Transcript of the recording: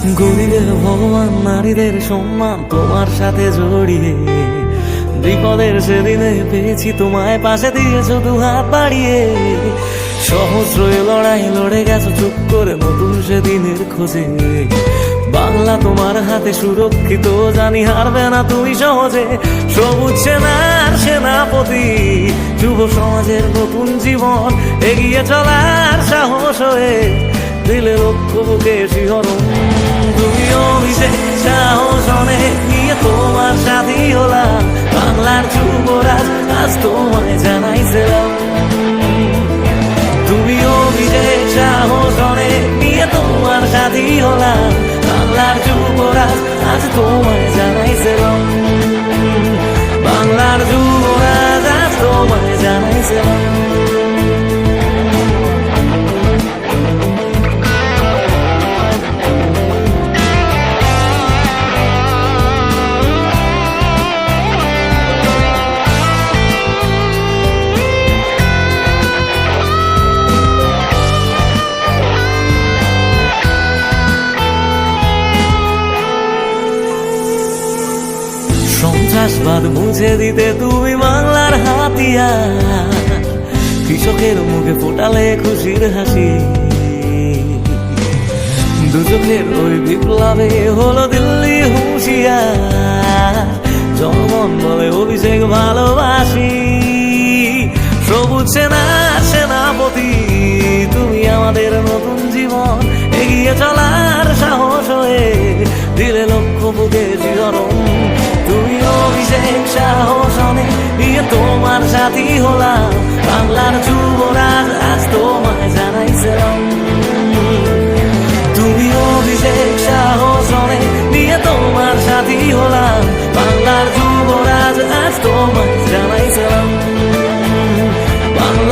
গরিবের ভগবান নারীদের সম্মান তোমার সাথে জড়িয়ে, বিপদের সেদিনে পেয়েছি তোমায়, পাশে দিয়েছো দু হাত বাড়িয়ে। সহস্র লড়াই লড়ে গেছো চুপ করে নতুন সেদিনের খোঁজে। বাংলা তোমার হাতে সুরক্ষিত, জানি হারবে না তুমি সহজে। সবুজ সেনার সেনাপতি, যুব সমাজের নতুন জীবন, এগিয়ে চলার সাহস হয়ে দিলে লক্ষ্য বুকে শিহরণ। তুমি অভিষেক সাহস অনেক নিয়ে তোমার সাথী হলাম, বাংলার যুবরাজ আজ তোমায় জানাইছিলাম। তুমি অভিষেক সাহস অনেক নিয়ে তোমার সাথী হলাম, বাংলার যুবরাজ আজ তোমায় জানাইছিলাম। বাংলার যুবরাজ আজ তোমায় জানাইছিলাম। সন্ত্রাসবাদ মুছে দিতে তুমি বাংলার হাতিয়ার, কৃষকের মুখে ফোটালে খুশির হাসি। দুচোখের ওই বিপ্লবে হলো দিল্লি হুঁশিয়ার, জনগণ বলে অভিষেক ভালোবাসি। সবুজ সেনার সেনাপতি, তুমি আমাদের নতুন জীবন, এগিয়ে চলার সাহস হয়ে দিলে লক্ষ্য বুকে শিহরণ। তুমি অভিষেক সাহস অনেক নিয়ে তোমার সাথী হলাম, বাংলার যুবরাজ আজ তোমায় জানাইছিলাম। তুমি অভিষেক সাহস অনেক নিয়ে তোমার সাথী হলাম, বাংলার যুবরাজ আজ তোমায় জানাইছিলাম।